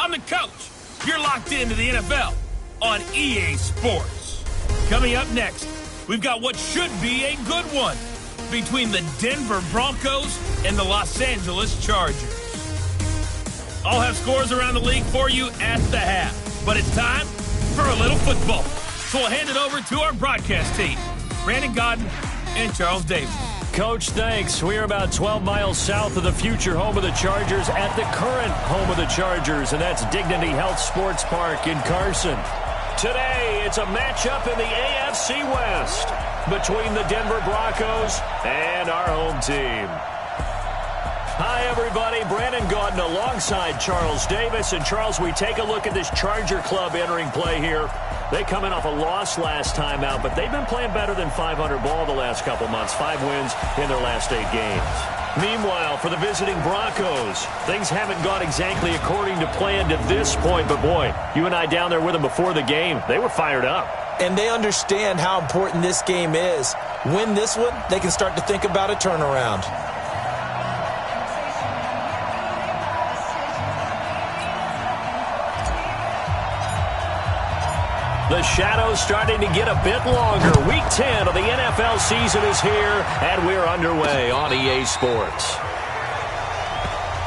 I'm the coach. You're locked into the NFL on EA Sports. Coming up next, we've got what should be a good one between the Denver Broncos and the Los Angeles Chargers. I'll have scores around the league for you at the half, but it's time for a little football. So we'll hand it over to our broadcast team, Brandon Godden and Charles Davis. Coach, thanks. We are about 12 miles south of the future home of the Chargers at the current home of the Chargers, and that's Dignity Health Sports Park in Carson. Today, it's a matchup in the AFC West between the Denver Broncos and our home team. Hi, everybody. Brandon Gaudin alongside Charles Davis. And, Charles, we take a look at this Charger club entering play here. They come in off a loss last time out, but they've been playing better than 500 ball the last couple months. 5 wins in their last 8 games. Meanwhile, for the visiting Broncos, things haven't gone exactly according to plan to this point. But, boy, you and I down there with them before the game, they were fired up. And they understand how important this game is. Win this one, they can start to think about a turnaround. The shadow's starting to get a bit longer. Week 10 of the NFL season is here, and we're underway on EA Sports.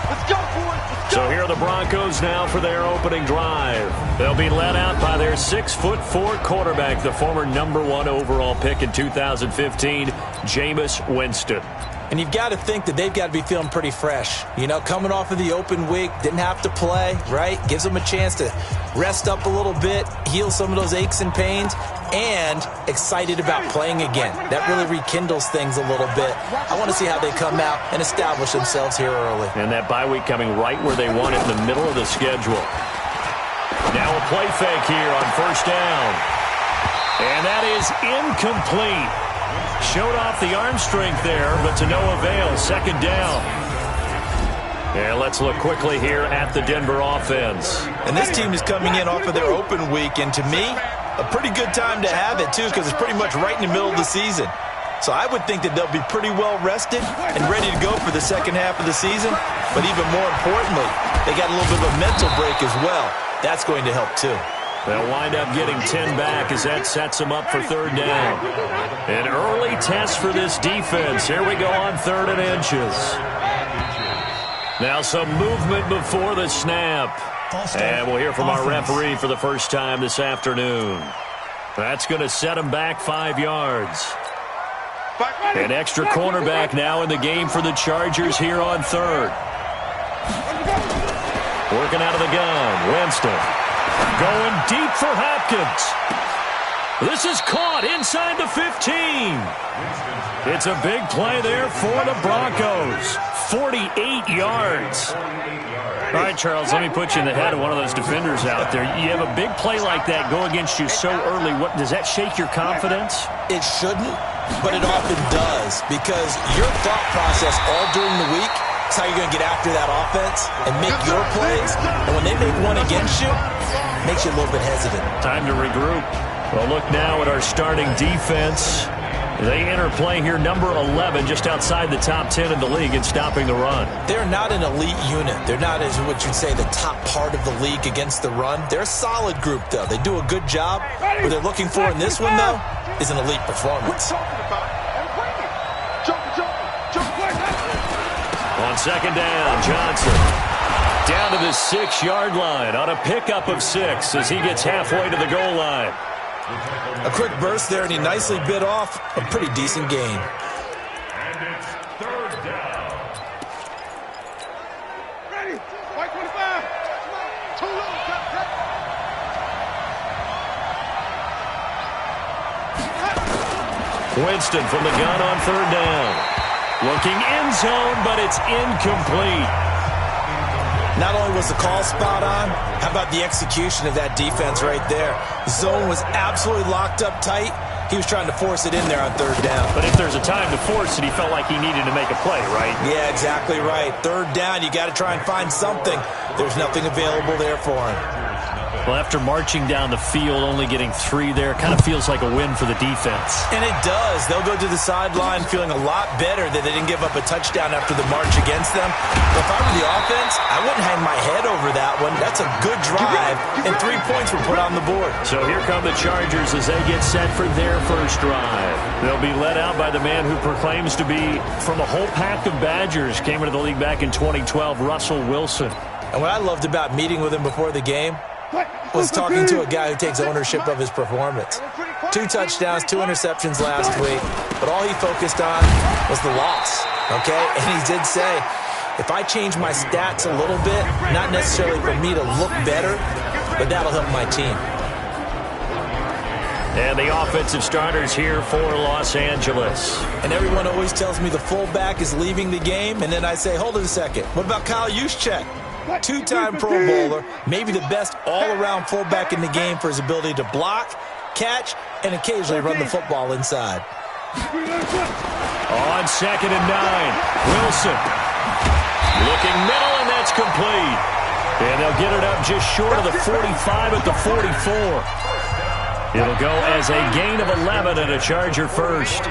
Let's go, boys. Let's go. So here are the Broncos now for their opening drive. They'll be led out by their 6'4" quarterback, the former #1 overall pick in 2015, Jameis Winston. And you've got to think that they've got to be feeling pretty fresh. You know, coming off of the open week, didn't have to play, right? Gives them a chance to rest up a little bit, heal some of those aches and pains, and excited about playing again. That really rekindles things a little bit. I want to see how they come out and establish themselves here early. And that bye week coming right where they want it, in the middle of the schedule. Now a play fake here on first down. And that is incomplete. Showed off the arm strength there, but to no avail. Second down. And let's look quickly here at the Denver offense. And this team is coming in off of their open week, and to me, a pretty good time to have it, too, because it's pretty much right in the middle of the season. So I would think that they'll be pretty well rested and ready to go for the second half of the season. But even more importantly, they got a little bit of a mental break as well. That's going to help, too. They'll wind up getting 10 back as that sets them up for third down. An early test for this defense. Here we go on 3rd and inches. Now some movement before the snap. And we'll hear from our referee for the first time this afternoon. That's going to set them back 5 yards. An extra cornerback now in the game for the Chargers here on 3rd. Working out of the gun, Winston. Going deep for Hopkins. This is caught inside the 15. It's a big play there for the Broncos. 48 yards. All right, Charles, let me put you in the head of one of those defenders out there. You have a big play like that go against you so early. What does that shake your confidence? It shouldn't, but it often does, because your thought process all during the week is how you're going to get after that offense and make your plays. And when they make one against you, it makes you a little bit hesitant. Time to regroup. Well, look now at our starting defense. They enter play here, number 11, just outside the top 10 in the league in stopping the run. They're not an elite unit. They're not, as what you'd say, the top part of the league against the run. They're a solid group, though. They do a good job. What they're looking for in this one, though, is an elite performance. On second down, Johnson down to the 6-yard line on a pickup of 6 as he gets halfway to the goal line. A quick burst there, and he nicely bit off a pretty decent gain. And it's 3rd down. Ready? White 25. Too low. Winston from the gun on 3rd down. Looking end zone, but it's incomplete. Not only was the call spot on, how about the execution of that defense right there? The zone was absolutely locked up tight. He was trying to force it in there on 3rd down. But if there's a time to force it, he felt like he needed to make a play, right? Yeah, exactly right. 3rd down, you got to try and find something. There's nothing available there for him. Well, after marching down the field, only getting 3 there, kind of feels like a win for the defense. And it does. They'll go to the sideline feeling a lot better that they didn't give up a touchdown after the march against them. But if I were the offense, I wouldn't hang my head over that one. That's a good drive, and 3 points were put on the board. So here come the Chargers as they get set for their first drive. They'll be led out by the man who proclaims to be from a whole pack of Badgers. Came into the league back in 2012, Russell Wilson. And what I loved about meeting with him before the game was talking to a guy who takes ownership of his performance. 2 touchdowns, 2 interceptions last week, but all he focused on was the loss, okay? And he did say, if I change my stats a little bit, not necessarily for me to look better, but that'll help my team. And the offensive starters here for Los Angeles. And everyone always tells me the fullback is leaving the game, and then I say, hold it a second. What about Kyle Juszczyk? 2-time Pro Bowler, maybe the best all-around fullback in the game for his ability to block, catch, and occasionally run the football inside. On 2nd and 9, Wilson. Looking middle, and that's complete. And they'll get it up just short of the 45 at the 44. It'll go as a gain of 11 and a Charger first.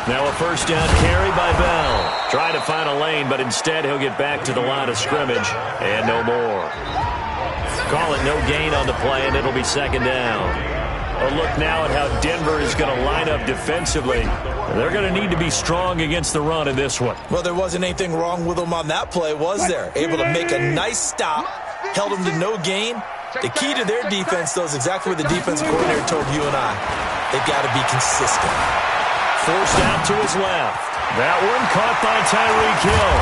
Now a first down carry by Bell. Trying to find a lane, but instead he'll get back to the line of scrimmage and no more. Call it no gain on the play, and it'll be 2nd down. A look now at how Denver is going to line up defensively. They're going to need to be strong against the run in this one. Well, there wasn't anything wrong with them on that play, was there? Able to make a nice stop, held them to no gain. The key to their defense, though, is exactly what the defensive coordinator told you and I. They've got to be consistent. Forced out to his left. That one caught by Tyreek Hill.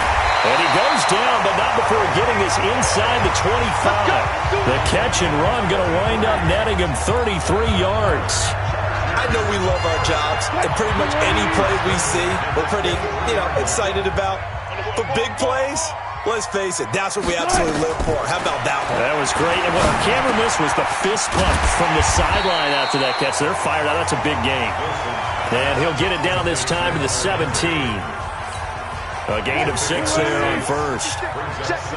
And he goes down, but not before getting this inside the 25. The catch and run going to wind up netting him 33 yards. I know we love our jobs, and pretty much any play we see, we're pretty, excited about. But big plays, let's face it, that's what we absolutely live for. How about that one? That was great. And what our camera missed was the fist pump from the sideline after that catch. They're fired out. That's a big game. And he'll get it down this time to the 17. A gain of 6 there on first.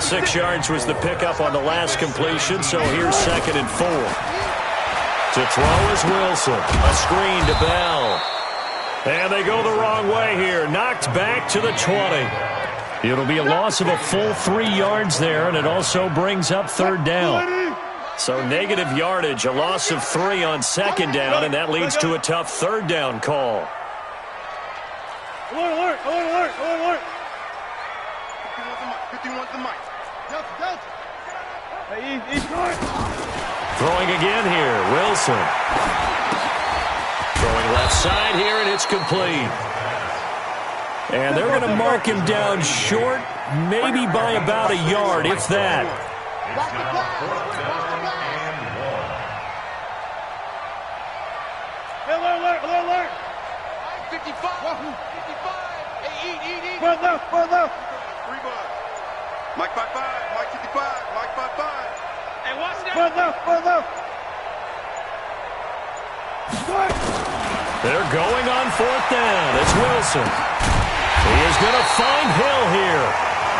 6 yards was the pickup on the last completion, so here's 2nd and 4. To throw is Wilson. A screen to Bell. And they go the wrong way here. Knocked back to the 20. It'll be a loss of a full 3 yards there, and it also brings up 3rd down. So negative yardage, a loss of 3 on 2nd down, and that leads to a tough 3rd down call. Alert, alert, alert, alert, alert. 51's the mic. Delta, Delta. Hey, he's going. Throwing again here, Wilson. Throwing left side here, and it's complete. And they're going to mark him down short, maybe by about a yard, if that. Alert, alert, alert. 55, 55. Hey, eat. Front left. 3 bars. Mike 55, Mike 55, Mike 55. Hey, watch that. Front left. They're going on 4th down. It's Wilson. He is going to find Hill here.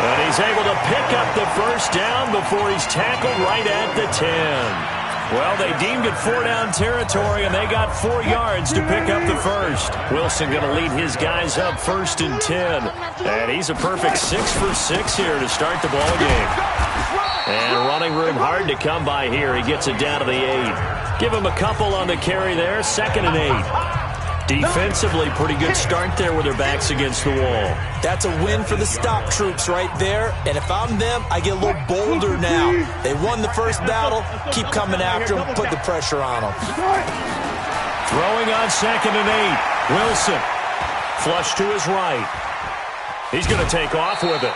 And he's able to pick up the first down before he's tackled right at the 10. Well, they deemed it 4-down territory, and they got 4 yards to pick up the first. Wilson going to lead his guys up 1st and 10. And he's a perfect 6 for 6 here to start the ball game. And running room hard to come by here. He gets it down to the 8. Give him a couple on the carry there, 2nd and 8. Defensively, pretty good start there with their backs against the wall. That's a win for the stop troops right there. And if I'm them, I get a little bolder now. They won the first battle. Keep coming after them. Put the pressure on them. Throwing on 2nd and 8. Wilson. Flush to his right. He's going to take off with it.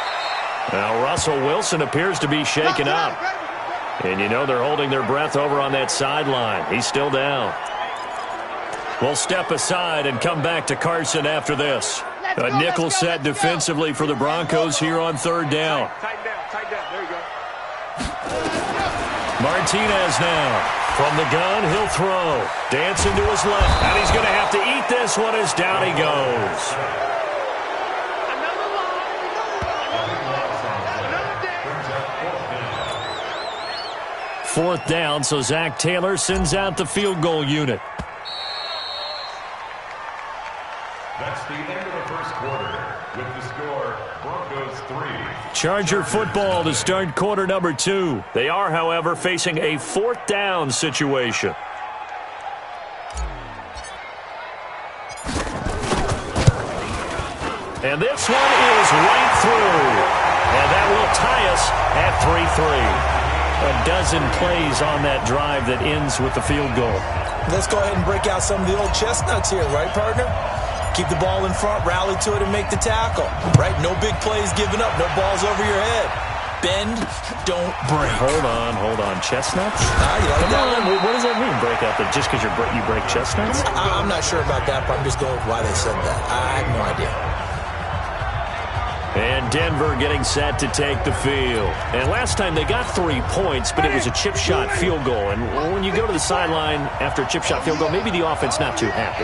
Now Russell Wilson appears to be shaken up. And you know they're holding their breath over on that sideline. He's still down. We'll step aside and come back to Carson after this. A nickel set defensively for the Broncos here on 3rd down. Tighten down. There you go. Martinez now. From the gun, he'll throw. Dancing to his left. And he's going to have to eat this one as down he goes. 4th down, so Zach Taylor sends out the field goal unit. That's the end of the first quarter with the score Broncos 3. Charger football to start quarter number 2. They are, however, facing a 4th down situation. And this one is right through. And that will tie us at 3-3. A dozen plays on that drive that ends with the field goal. Let's go ahead and break out some of the old chestnuts here, right, partner? Keep the ball in front, rally to it, and make the tackle. Right? No big plays given up, no balls over your head. Bend, don't break. Hold on. Chestnuts? You like that one? What does that mean, break out? Just because you break chestnuts? I'm not sure about that, but I'm just going with why they said that. I have no idea. And Denver getting set to take the field. And last time they got 3 points, but it was a chip shot field goal. And when you go to the sideline after a chip shot field goal, maybe the offense not too happy.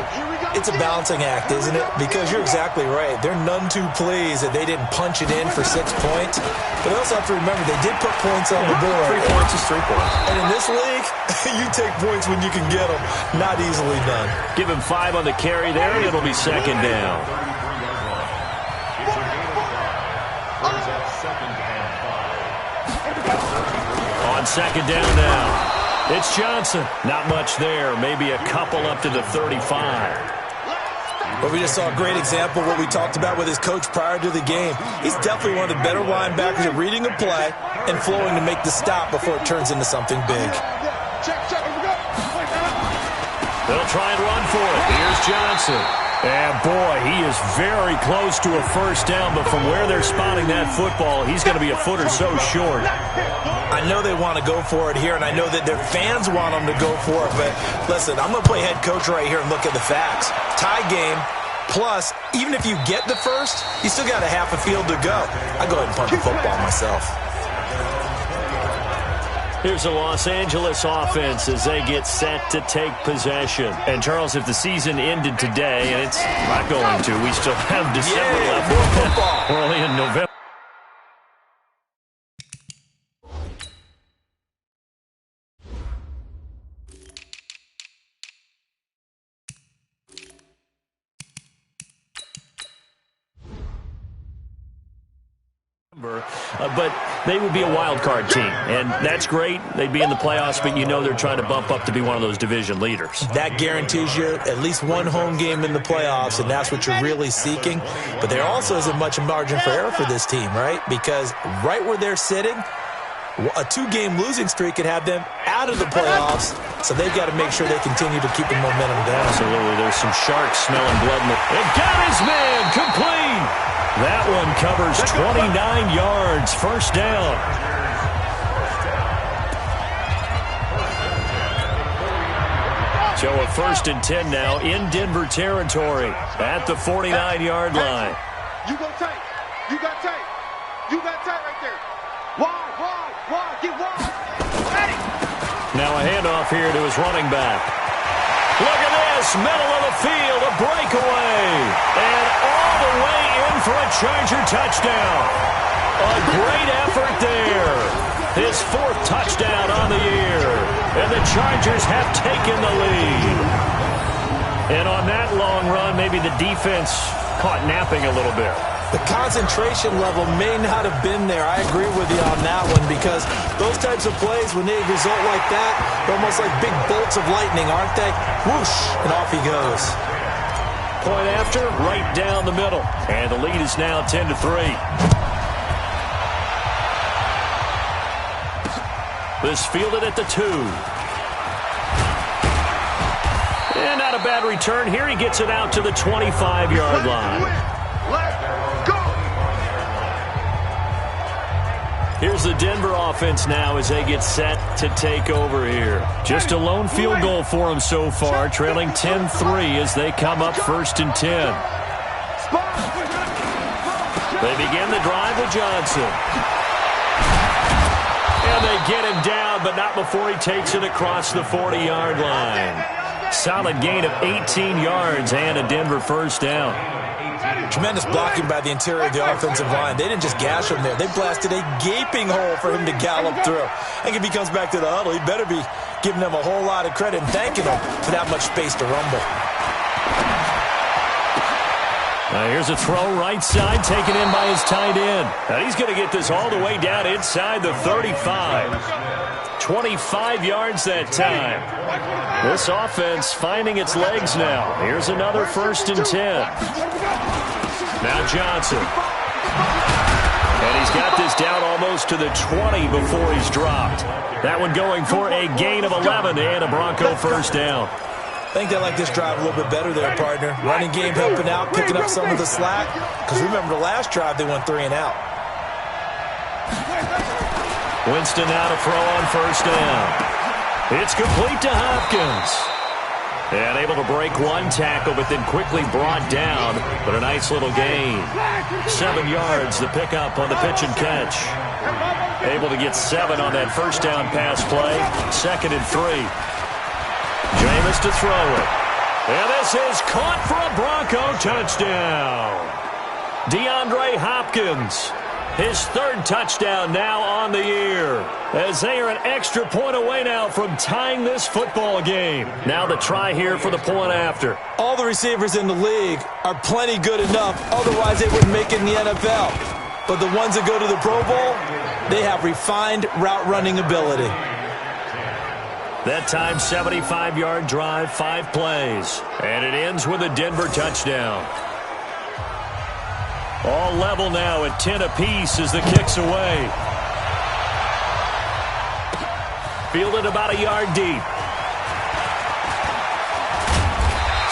It's a balancing act, isn't it? Because you're exactly right. They're none too pleased that they didn't punch it in for 6 points. But they also have to remember they did put points on the board. 3 points is 3 points. And in this league, you take points when you can get them. Not easily done. Give him 5 on the carry there, and it'll be 2nd down. On 2nd down now. It's Johnson. Not much there. Maybe a couple up to the 35. But we just saw a great example of what we talked about with his coach prior to the game. He's definitely one of the better linebackers at reading a play and flowing to make the stop before it turns into something big. They'll try and run for it. Here's Johnson. And, boy, he is very close to a 1st down, but from where they're spotting that football, he's going to be a foot or so short. I know they want to go for it here, and I know that their fans want them to go for it, but listen, I'm going to play head coach right here and look at the facts. Tie game, plus, even if you get the first, you still got a half a field to go. I go ahead and punt the football myself. Here's the Los Angeles offense as they get set to take possession. And, Charles, if the season ended today, and it's not going to, we still have December left. More football. We're only in November. But they would be a wild card team, and that's great. They'd be in the playoffs, but you know they're trying to bump up to be one of those division leaders. That guarantees you at least one home game in the playoffs, and that's what you're really seeking. But there also isn't much margin for error for this team, right? Because right where they're sitting, a 2-game losing streak could have them out of the playoffs, so they've got to make sure they continue to keep the momentum down. Absolutely. There's some sharks smelling blood. And got his man complete. That one covers 29 yards. 1st down. So a 1st and 10 now in Denver territory at the 49-yard line. You go tight. You got tight. You got tight right there. Wide. Get wide. Ready. Now a handoff here to his running back. Look at this. Middle of the field. A breakaway. And all the way in for a Charger touchdown. A great effort there. His 4th touchdown on the year. And the Chargers have taken the lead. And on that long run, maybe the defense caught napping a little bit. The concentration level may not have been there. I agree with you on that one because those types of plays, when they result like that, they're almost like big bolts of lightning, aren't they? Whoosh, and off he goes. Point after, right down the middle. And the lead is now 10-3. This fielded at the 2. And not a bad return here. He gets it out to the 25-yard line. Here's the Denver offense now as they get set to take over here. Just a lone field goal for them so far, trailing 10-3 as they come up 1st and 10. They begin the drive with Johnson. And they get him down, but not before he takes it across the 40-yard line. Solid gain of 18 yards and a Denver first down. Tremendous blocking by the interior of the offensive line. They didn't just gash him there. They blasted a gaping hole for him to gallop through. I think if he comes back to the huddle, he better be giving them a whole lot of credit and thanking them for that much space to rumble. Here's a throw right side, taken in by his tight end. And he's going to get this all the way down inside the 35. 25 yards that time. This offense finding its legs now. Here's another 1st and 10. Now Johnson. And he's got this down almost to the 20 before he's dropped. That one going for a gain of 11 and a Bronco first down. I think they like this drive a little bit better there, partner. Running game helping out, picking up some of the slack. Because remember, the last drive they went 3 and out. Winston now to throw on first down. It's complete to Hopkins. And able to break one tackle, but then quickly brought down. But a nice little gain. 7 yards, the pickup on the pitch and catch. Able to get 7 on that first down pass play. 2nd and 3. Jameis to throw it. And this is caught for a Bronco touchdown. DeAndre Hopkins, his 3rd touchdown now on the year, as they are an extra point away now from tying this football game. Now the try here for the point after. All the receivers in the league are plenty good enough, otherwise they wouldn't make it in the NFL. But the ones that go to the Pro Bowl, they have refined route running ability. That time, 75-yard drive, 5 plays. And it ends with a Denver touchdown. All level now at 10 apiece as the kick's away. Fielded about a yard deep.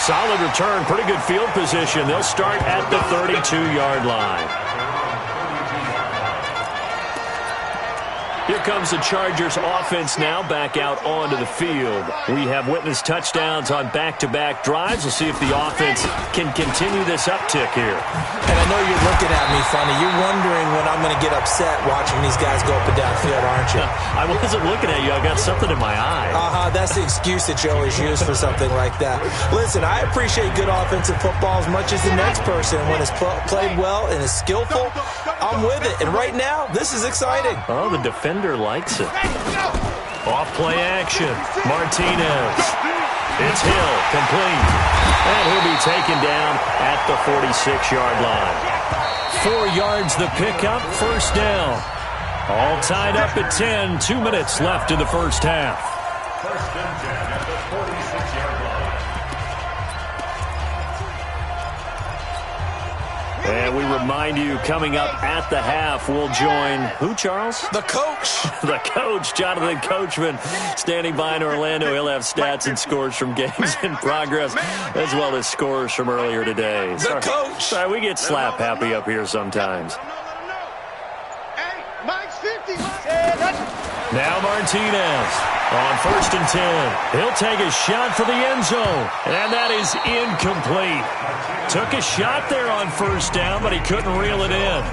Solid return, pretty good field position. They'll start at the 32-yard line. Here comes the Chargers offense now back out onto the field. We have witnessed touchdowns on back-to-back drives. We'll see if the offense can continue this uptick here. And I know you're looking at me funny. You're wondering when I'm going to get upset watching these guys go up and down the field, aren't you? I wasn't looking at you. I got something in my eye. That's the excuse that you always use for something like that. Listen, I appreciate good offensive football as much as the next person. When it's played well and is skillful, I'm with it. And right now, this is exciting. Oh, the defender likes it. Off play action. Martinez. It's Hill, complete. And he'll be taken down at the 46-yard line. 4 yards the pickup, first down. All tied up at 10. 2 minutes left in the first half. First and 10 at the 46-yard line. And we remind you, coming up at the half, we'll join who, Charles? The coach. The coach, Jonathan Coachman, standing by in Orlando. He'll have stats and scores from games in progress, as well as scores from earlier today. The coach. Sorry, we get slap happy up here sometimes. Hey, Mike's 50. Now Martinez on 1st and 10. He'll take a shot for the end zone, and that is incomplete. Took a shot there on first down, but he couldn't reel it in.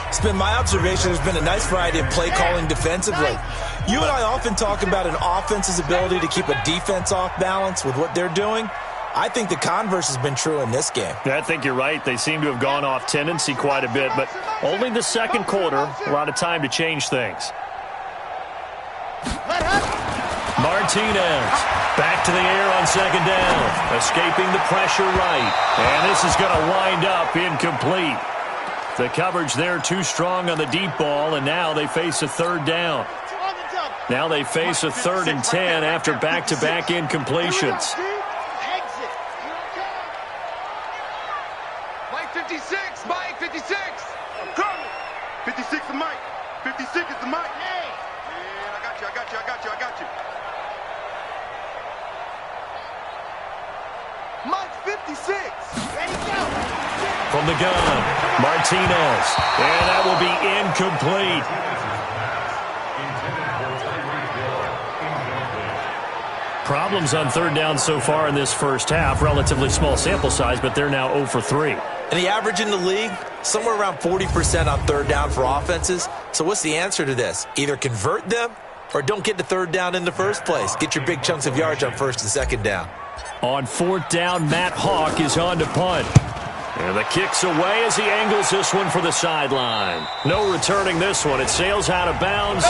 It's been my observation there's been a nice variety of play calling defensively. You and I often talk about an offense's ability to keep a defense off balance with what they're doing. I think the converse has been true in this game. Yeah, I think you're right. They seem to have gone off tendency quite a bit, but only the second quarter, a lot of time to change things. Martinez back to the air on second down, escaping the pressure right, and this is going to wind up incomplete. The coverage there too strong on the deep ball, and now they face a third down. Now they face a 3rd and 10 after back-to-back incompletions. Mike 56, Mike 56. I'm coming. 56 is Mike. 56 is the Mike. Hey. Yeah, I got you. Mike 56. Ready, go. From the gun, Martinez, and that will be incomplete. Problems on third down so far in this first half. Relatively small sample size, but they're now 0 for 3. And the average in the league, somewhere around 40% on third down for offenses. So what's the answer to this? Either convert them or don't get to third down in the first place. Get your big chunks of yards on 1st and 2nd down. On 4th down, Matt Hawk is on to punt. And the kick's away as he angles this one for the sideline. No returning this one. It sails out of bounds,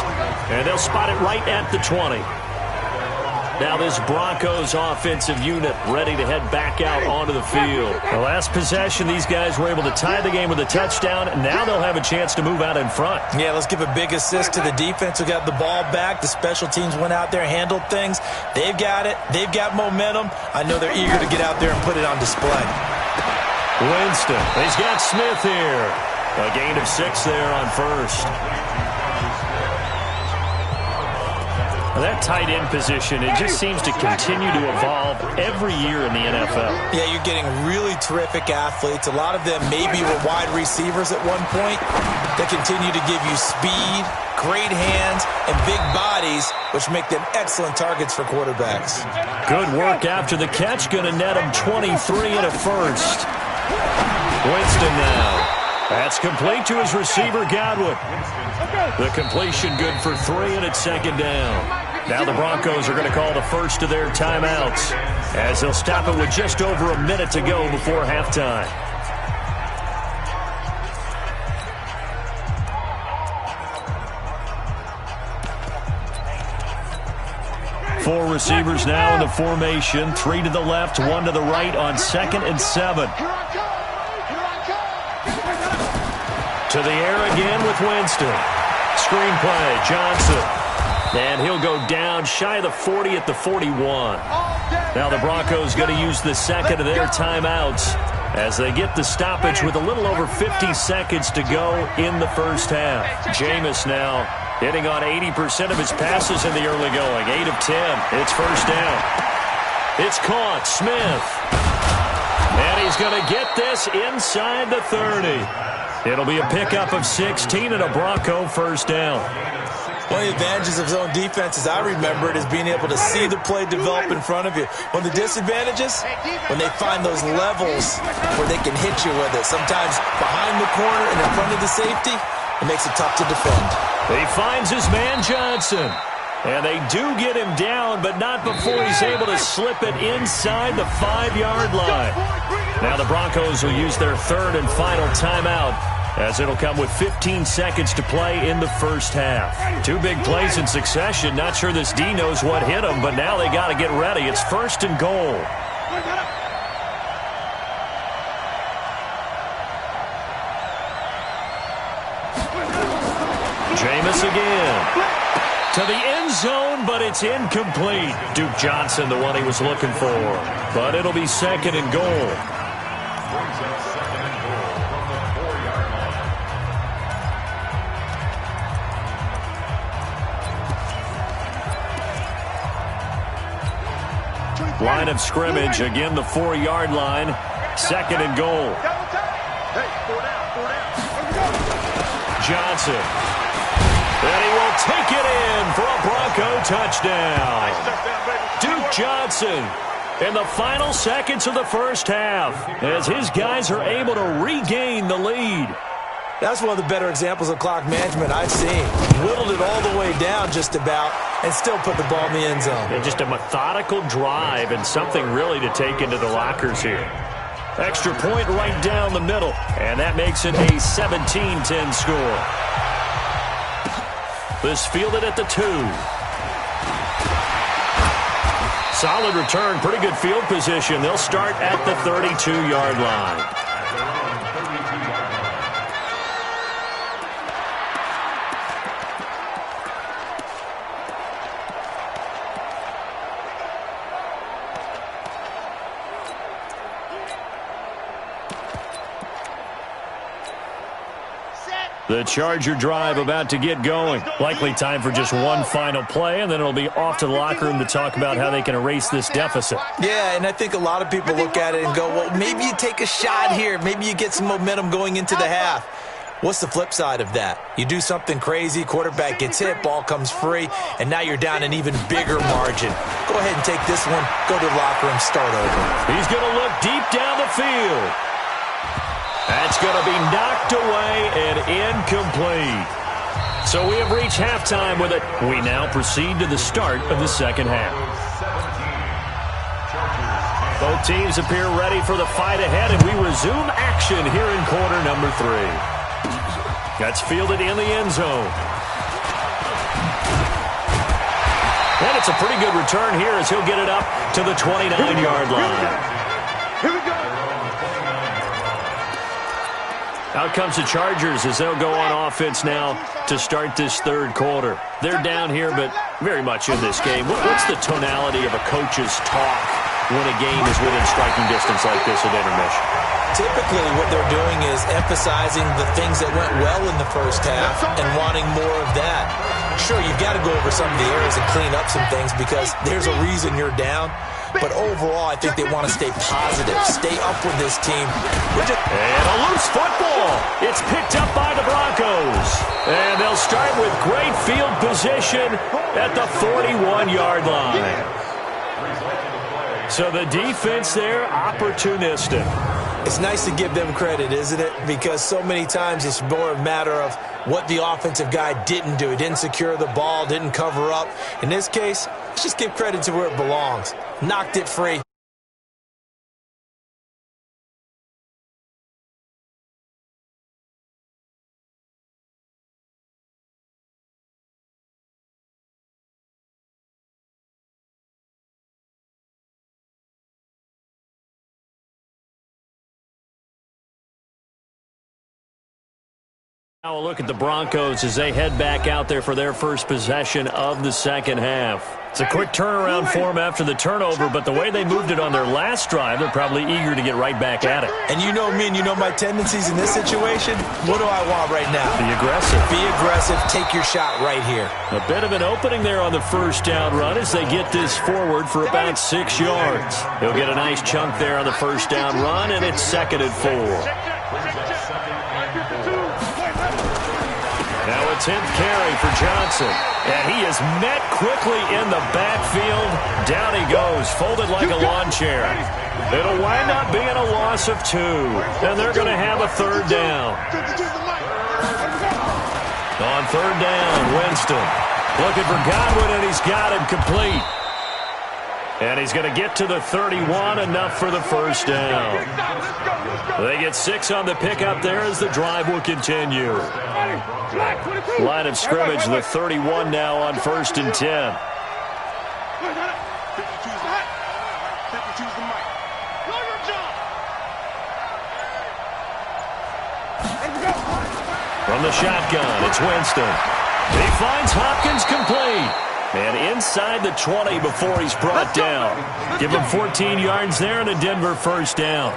and they'll spot it right at the 20. Now this Broncos offensive unit ready to head back out onto the field. The last possession, these guys were able to tie the game with a touchdown. Now they'll have a chance to move out in front. Yeah, let's give a big assist to the defense who got the ball back. The special teams went out there, handled things. They've got it. They've got momentum. I know they're eager to get out there and put it on display. Winston, he's got Smith here. A gain of 6 there on first. That tight end position, it just seems to continue to evolve every year in the NFL. Yeah, you're getting really terrific athletes. A lot of them maybe were wide receivers at one point. They continue to give you speed, great hands, and big bodies, which make them excellent targets for quarterbacks. Good work after the catch. Going to net him 23 and a first. Winston now. That's complete to his receiver, Godwin. The completion good for 3, and it's 2nd down. Now the Broncos are going to call the first of their timeouts as they'll stop it with just over a minute to go before halftime. Four receivers now in the formation. 3 to the left, 1 to the right on 2nd and 7. To the air again with Winston. Screenplay, Johnson. And he'll go down shy of the 40 at the 41. Now the Broncos going to use the second of their timeouts as they get the stoppage with a little over 50 seconds to go in the first half. Jameis now hitting on 80% of his passes in the early going. 8 of 10. It's first down. It's caught. Smith. And he's going to get this inside the 30. It'll be a pickup of 16 and a Bronco first down. One of the advantages of zone defense, as I remember it, is being able to see the play develop in front of you. One of the disadvantages, when they find those levels where they can hit you with it, sometimes behind the corner and in front of the safety, it makes it tough to defend. He finds his man Johnson. And they do get him down, but not before he's able to slip it inside the 5-yard line. Now the Broncos will use their third and final timeout, as it'll come with 15 seconds to play in the first half. 2 big plays in succession. Not sure this D knows what hit him, but now they got to get ready. It's 1st and goal. Jameis again. To the end zone, but it's incomplete. Duke Johnson, the one he was looking for. But it'll be 2nd and goal. Brings up 2nd and goal from the 4-yard line. Line of scrimmage, again the 4-yard line. 2nd and goal. Hey, 4 down. Johnson. And he will take it in for a Bronco touchdown. Duke Johnson in the final seconds of the first half as his guys are able to regain the lead. That's one of the better examples of clock management I've seen. Whittled it all the way down just about and still put the ball in the end zone. And just a methodical drive and something really to take into the lockers here. Extra point right down the middle, and that makes it a 17-10 score. This fielded at the 2. Solid return, pretty good field position. They'll start at the 32-yard line. The Charger drive about to get going. Likely time for just one final play, and then it'll be off to the locker room to talk about how they can erase this deficit. Yeah, and I think a lot of people look at it and go, well, maybe you take a shot here. Maybe you get some momentum going into the half. What's the flip side of that? You do something crazy, quarterback gets hit, ball comes free, and now you're down an even bigger margin. Go ahead and take this one, go to the locker room, start over. He's going to look deep down the field. That's going to be knocked away and incomplete. So we have reached halftime with it. We now proceed to the start of the second half. 17. Chargers Both teams appear ready for the fight ahead, and we resume action here in quarter number 3. That's fielded in the end zone. And it's a pretty good return here as he'll get it up to the 29-yard line. Here we go. Out comes the Chargers as they'll go on offense now to start this third quarter. They're down here, but very much in this game. What's the tonality of a coach's talk when a game is within striking distance like this at intermission? Typically, what they're doing is emphasizing the things that went well in the first half and wanting more of that. Sure, you've got to go over some of the errors and clean up some things because there's a reason you're down. But overall, I think they want to stay positive, stay up with this team. And a loose football. It's picked up by the Broncos. And they'll start with great field position at the 41-yard line. So the defense there, opportunistic. It's nice to give them credit, isn't it? Because so many times it's more a matter of what the offensive guy didn't do. He didn't secure the ball, didn't cover up. In this case, let's just give credit to where it belongs. Knocked it free. Now a look at the Broncos as they head back out there for their first possession of the second half. It's a quick turnaround for them after the turnover, but the way they moved it on their last drive, they're probably eager to get right back at it. And you know me and you know my tendencies in this situation. What do I want right now? Be aggressive. Be aggressive. Take your shot right here. A bit of an opening there on the first down run as they get this forward for about 6 yards. He'll get a nice chunk there on the first down run, and it's 2nd and 4. Now a 10th carry for Johnson. And he is met quickly in the backfield. Down he goes, folded like a lawn chair. It'll wind up being a loss of 2. And they're going to have a 3rd down. On 3rd down, Winston looking for Godwin, and he's got him complete. And he's going to get to the 31, enough for the first down. They get 6 on the pickup there as the drive will continue. Line of scrimmage, the 31 now on 1st and 10. From the shotgun, it's Winston. He finds Hopkins complete. And inside the 20 before he's brought down. Give him 14 yards there and a Denver first down.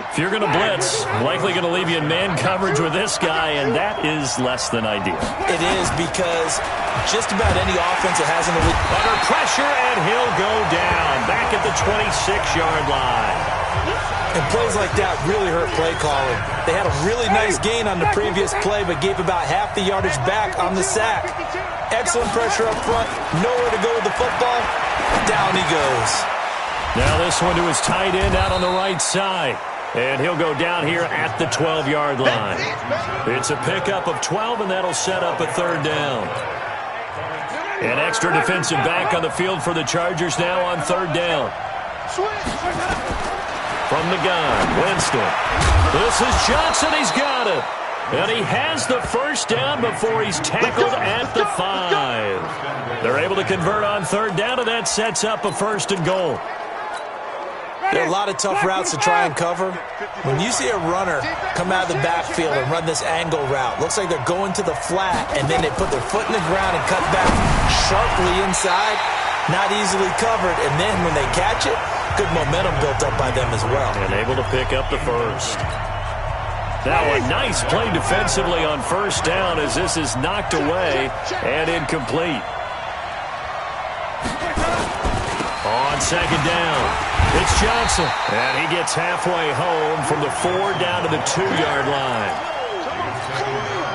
If you're going to blitz, likely going to leave you in man coverage with this guy, and that is less than ideal. It is because just about any offense that has an elite... Under pressure, and he'll go down. Back at the 26-yard line. And plays like that really hurt play calling. They had a really nice gain on the previous play, but gave about half the yardage back on the sack. Excellent pressure up front. Nowhere to go with the football. Down he goes. Now this one to his tight end out on the right side. And he'll go down here at the 12-yard line. It's a pickup of 12, and that'll set up a 3rd down. An extra defensive back on the field for the Chargers now on 3rd down. From the gun, Winston. This is Johnson. He's got it. And he has the first down before he's tackled at the 5. They're able to convert on 3rd down, and that sets up a 1st and goal. There are a lot of tough routes to try and cover. When you see a runner come out of the backfield and run this angle route, looks like they're going to the flat, and then they put their foot in the ground and cut back sharply inside, not easily covered, and then when they catch it, good momentum built up by them as well. And able to pick up the first. Now a nice play defensively on 1st down as this is knocked away and incomplete. On 2nd down. It's Johnson, and he gets halfway home from the 4 down to the 2-yard line.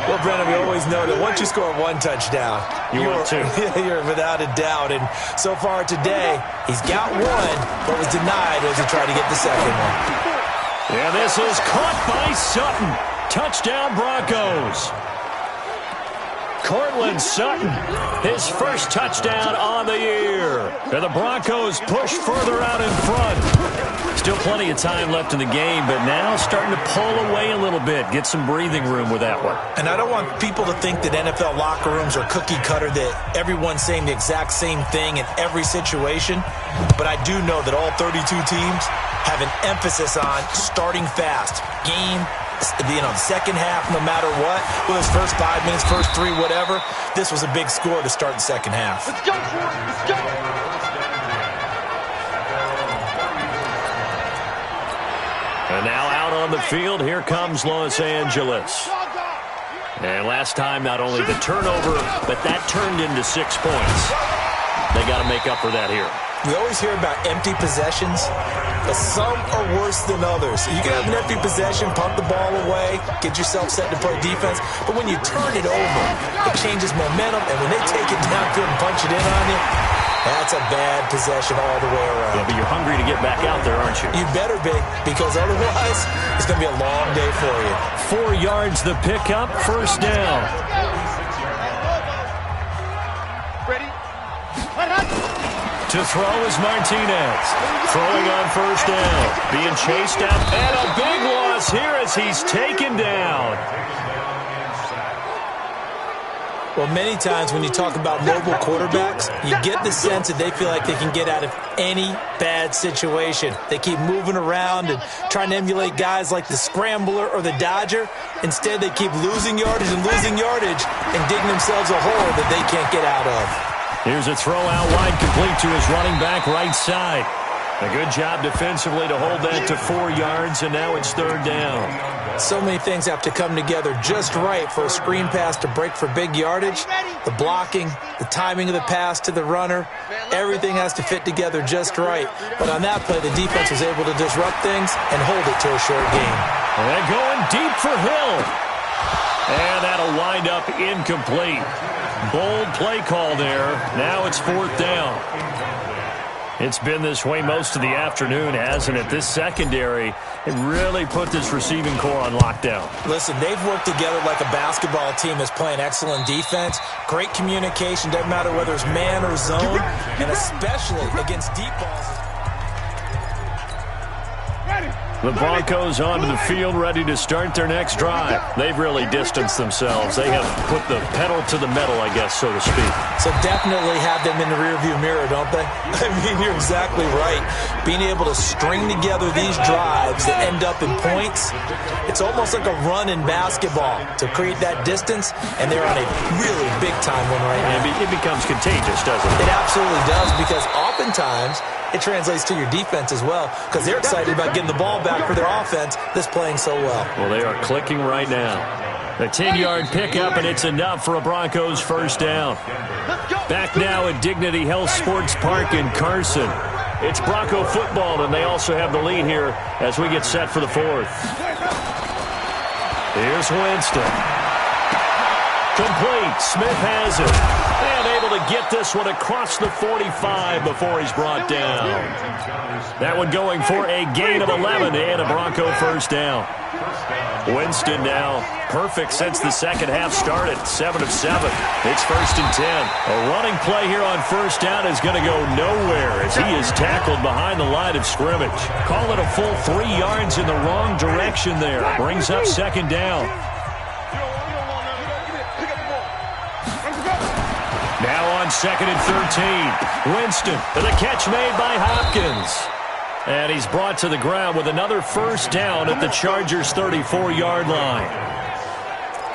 Well, Brennan, we always know that once you score 1 touchdown, you're without a doubt. And so far today, he's got 1, but was denied as he tried to get the second one. And this is caught by Sutton. Touchdown, Broncos. Cortland Sutton, his first touchdown on the year. And the Broncos push further out in front. Still plenty of time left in the game, but now starting to pull away a little bit. Get some breathing room with that one. And I don't want people to think that NFL locker rooms are cookie cutter, that everyone's saying the exact same thing in every situation. But I do know that all 32 teams have an emphasis on starting fast. The second half, no matter what, whether it's first 5 minutes, first 3, whatever, this was a big score to start the second half. Let's go for it. Let's go. And now out on the field, here comes Los Angeles. And last time, not only the turnover, but that turned into 6 points. They got to make up for that here. We always hear about empty possessions, but some are worse than others. You can have an empty possession, punt the ball away, get yourself set to play defense, but when you turn it over, it changes momentum, and when they take it downfield and punch it in on you, that's a bad possession all the way around. Yeah, but you're hungry to get back out there, aren't you? You better be, because otherwise, it's going to be a long day for you. 4 yards the pickup, first down. Ready? To throw is Martinez. Throwing on first down. Being chased out. And a big loss here as he's taken down. Well, many times when you talk about mobile quarterbacks, you get the sense that they feel like they can get out of any bad situation. They keep moving around and trying to emulate guys like the scrambler or the dodger. Instead, they keep losing yardage and digging themselves a hole that they can't get out of. Here's a throw out wide, complete to his running back right side. A good job defensively to hold that to 4 yards, and now it's third down. So many things have to come together just right for a screen pass to break for big yardage. The blocking, the timing of the pass to the runner, everything has to fit together just right. But on that play, the defense was able to disrupt things and hold it to a short gain. And they're going deep for Hill. And that'll wind up incomplete. Bold play call there. Now it's fourth down. It's been this way most of the afternoon, hasn't it? This secondary, it really put this receiving core on lockdown. Listen, they've worked together like a basketball team that's playing excellent defense. Great communication, doesn't matter whether it's man or zone, and especially against deep balls. The Broncos onto the field, ready to start their next drive. They've really distanced themselves. They have put the pedal to the metal, I guess, so to speak. So definitely have them in the rearview mirror, don't they? I mean, you're exactly right. Being able to string together these drives that end up in points, it's almost like a run in basketball to create that distance, and they're on a really big-time one right now. It becomes contagious, doesn't it? It absolutely does, because oftentimes it translates to your defense as well, because they're excited about getting the ball back for their offense that's playing so well. Well, they are clicking right now. A 10-yard pickup, and it's enough for a Broncos first down. Back now at Dignity Health Sports Park in Carson. It's Bronco football, and they also have the lead here as we get set for the fourth. Here's Winston. Complete. Smith has it. And able to get this one across the 45 before he's brought down. That one going for a gain of 11 and a Bronco first down. Winston now perfect since the second half started. 7 of 7. It's first and 10. A running play here on first down is going to go nowhere as he is tackled behind the line of scrimmage. Call it a full 3 yards in the wrong direction there. Brings up second down. Now on second and 13. Winston with a catch made by Hopkins. And he's brought to the ground with another first down at the Chargers' 34-yard line.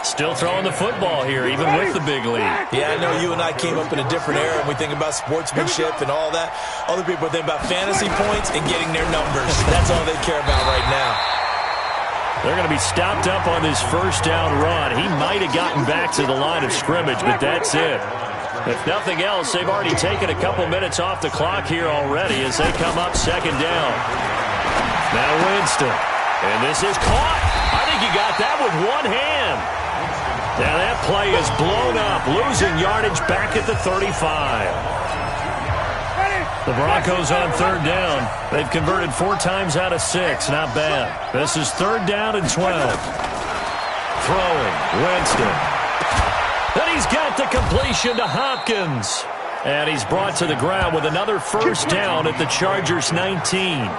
Still throwing the football here, even with the big lead. Yeah, I know you and I came up in a different era, and we think about sportsmanship and all that. Other people think about fantasy points and getting their numbers. That's all they care about right now. They're going to be stopped up on this first down run. He might have gotten back to the line of scrimmage, but that's it. If nothing else, they've already taken a couple minutes off the clock here already as they come up second down. Now Winston. And this is caught. I think he got that with one hand. Now that play is blown up, losing yardage back at the 35. The Broncos on third down. They've converted 4 times out of 6. Not bad. This is third down and 12. Throwing. Winston. And he's got the completion to Hopkins. And he's brought to the ground with another first down at the Chargers' 19.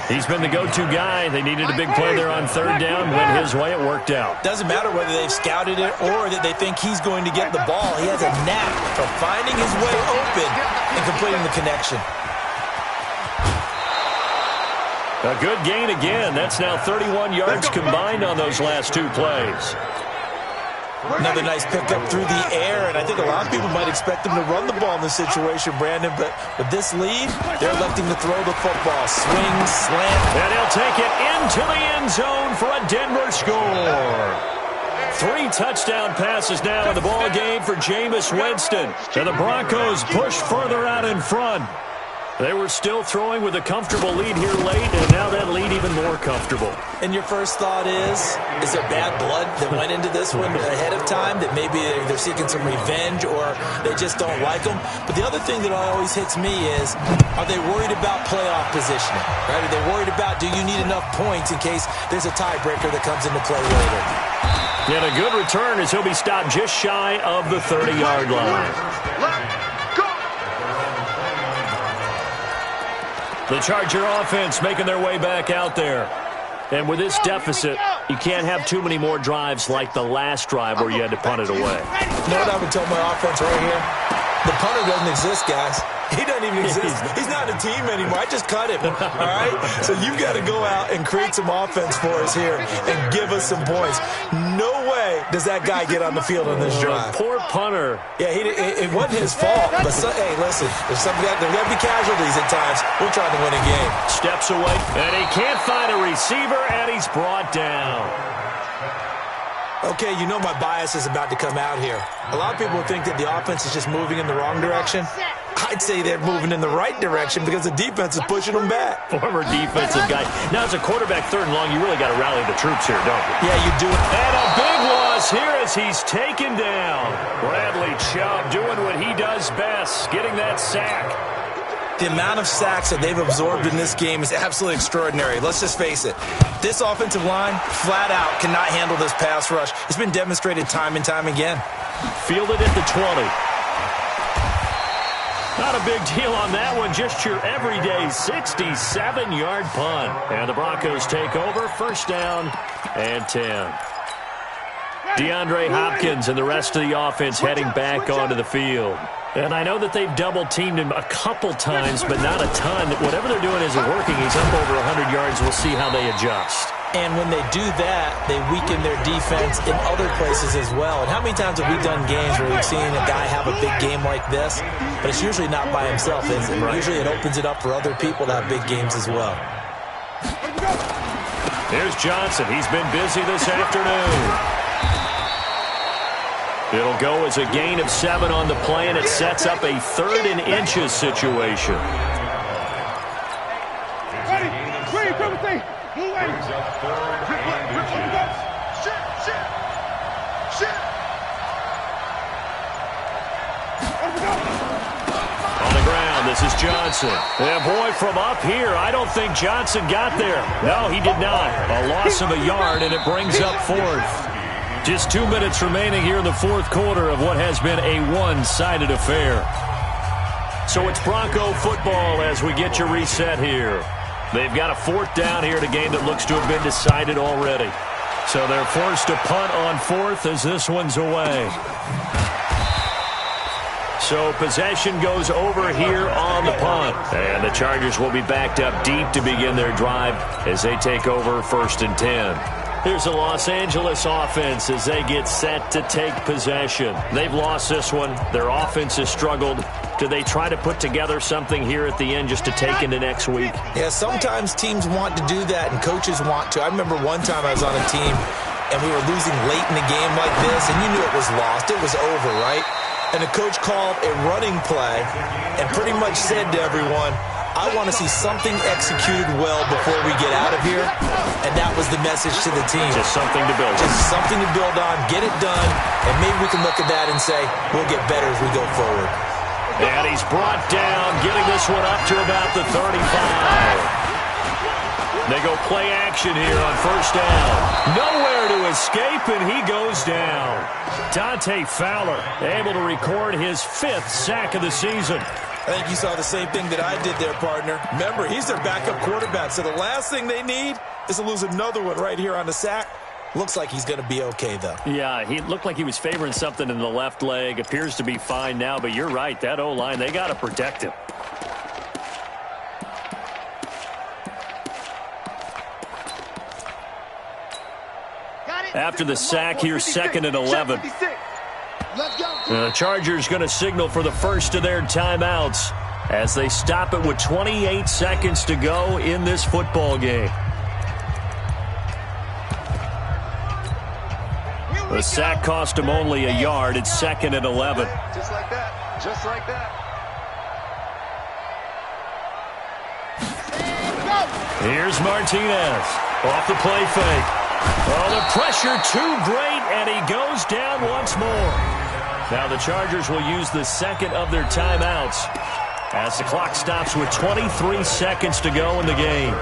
He's been the go-to guy. They needed a big play there on third down. Went his way. It worked out. Doesn't matter whether they've scouted it or that they think he's going to get the ball. He has a knack for finding his way open and completing the connection. A good gain again. That's now 31 yards combined on those last two plays. Another nice pickup through the air, and I think a lot of people might expect them to run the ball in this situation, Brandon, but with this lead, they're electing to throw the football. Swing, slant. And he'll take it into the end zone for a Denver score. 3 touchdown passes now in the ball game for Jameis Winston. And the Broncos push further out in front. They were still throwing with a comfortable lead here late, and now that lead even more comfortable. And your first thought is there bad blood that went into this one ahead of time, that maybe they're seeking some revenge or they just don't like them? But the other thing that always hits me is, are they worried about playoff positioning? Right? Are they worried about, do you need enough points in case there's a tiebreaker that comes into play later? And a good return as he'll be stopped just shy of the 30-yard line. The Charger offense making their way back out there. And with this deficit, you can't have too many more drives like the last drive where you had to punt it away. You know what I would tell my offense right here? The punter doesn't exist, guys. He doesn't even exist. He's not a team anymore. I just cut him, all right? So you've got to go out and create some offense for us here and give us some points. No way does that guy get on the field on this drive. Poor punter. Yeah, it wasn't his fault. But, hey, listen, there's got to be casualties at times. We're trying to win a game. Steps away, and he can't find a receiver, and he's brought down. Okay, you know my bias is about to come out here. A lot of people think that the offense is just moving in the wrong direction. I'd say they're moving in the right direction because the defense is pushing them back. Former defensive guy. Now, as a quarterback, third and long, you really got to rally the troops here, don't you? Yeah, you do. And a big loss here as he's taken down. Bradley Chubb doing what he does best, getting that sack. The amount of sacks that they've absorbed in this game is absolutely extraordinary. Let's just face it. This offensive line, flat out, cannot handle this pass rush. It's been demonstrated time and time again. Fielded at the 20. Not a big deal on that one. Just your everyday 67-yard punt. And the Broncos take over. First down and 10. DeAndre Hopkins and the rest of the offense heading back onto the field. And I know that they've double-teamed him a couple times, but not a ton. Whatever they're doing isn't working. He's up over 100 yards. We'll see how they adjust. And when they do that, they weaken their defense in other places as well. And how many times have we done games where we've seen a guy have a big game like this, but it's usually not by himself, is it? Right. Usually it opens it up for other people to have big games as well. Here's Johnson. He's been busy this afternoon. It'll go as a gain of 7 on the play, and it sets up a 3rd and inches situation. On the ground, this is Johnson. And boy, from up here, I don't think Johnson got there. No, he did not. A loss of a yard, and it brings up 4th. Just 2 minutes remaining here in the 4th quarter of what has been a one-sided affair. So it's Bronco football as we get your reset here. They've got a 4th down here in a game that looks to have been decided already. So they're forced to punt on 4th as this one's away. So possession goes over here on the punt. And the Chargers will be backed up deep to begin their drive as they take over 1st and 10. Here's the Los Angeles offense as they get set to take possession. They've lost this one. Their offense has struggled. Do they try to put together something here at the end just to take into next week? Yeah, sometimes teams want to do that and coaches want to. I remember one time I was on a team and we were losing late in the game like this, and you knew it was lost. It was over, right? And the coach called a running play and pretty much said to everyone, I want to see something executed well before we get out of here. And that was the message to the team. Just something to build on. Just something to build on, get it done, and maybe we can look at that and say, we'll get better as we go forward. And he's brought down, getting this one up to about the 35. They go play action here on first down. Nowhere to escape, and he goes down. Dante Fowler able to record his 5th sack of the season. I think you saw the same thing that I did there, partner. Remember, he's their backup quarterback, so the last thing they need is to lose another one right here on the sack. Looks like he's going to be okay, though. Yeah, he looked like he was favoring something in the left leg. Appears to be fine now, but you're right. That O-line, they got to protect him. After the sack, here's 2nd and 11. The Chargers going to signal for the first of their timeouts as they stop it with 28 seconds to go in this football game. The sack cost him only a yard. It's 2nd and 11. Just like that. Just like that. Here's Martinez off the play fake. Oh, the pressure too great, and he goes down once more. Now the Chargers will use the 2nd of their timeouts as the clock stops with 23 seconds to go in the game.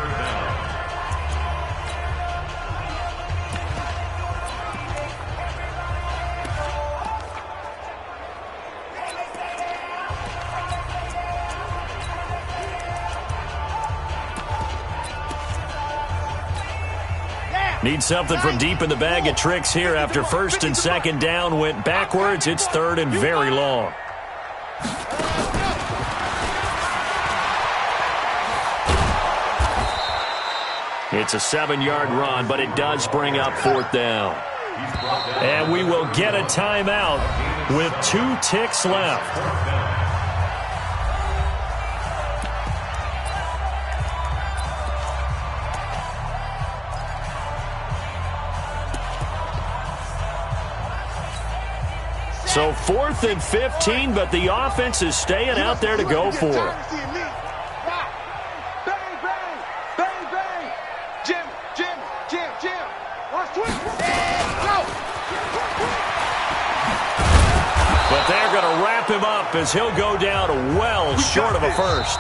Need something from deep in the bag of tricks here after 1st and 2nd down went backwards. It's 3rd and very long. It's a 7-yard run, but it does bring up 4th down. And we will get a timeout with 2 ticks left. So 4th and 15, but the offense is staying out there to go for it. Bang, bang, bang, bang. Jim, Jim, Jim, Jim. Watch twist. Go. But they're going to wrap him up as he'll go down well short of a first.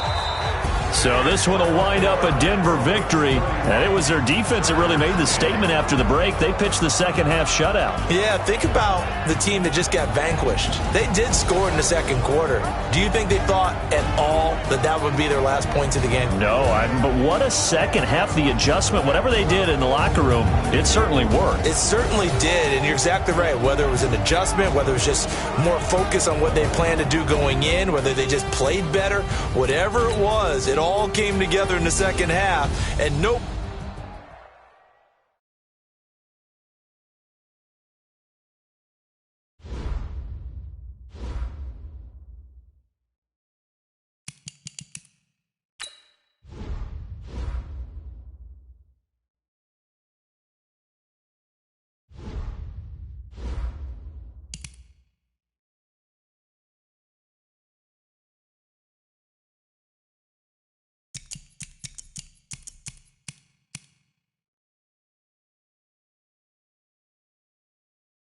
So this one will wind up a Denver victory. And it was their defense that really made the statement after the break. They pitched the second half shutout. Yeah, think about the team that just got vanquished. They did score in the 2nd quarter. Do you think they thought at all that that would be their last points of the game? No, but what a second half. The adjustment, whatever they did in the locker room, it certainly worked. It certainly did, and you're exactly right. Whether it was an adjustment, whether it was just more focus on what they planned to do going in, whether they just played better, whatever it was, it all came together in the second half. And nope,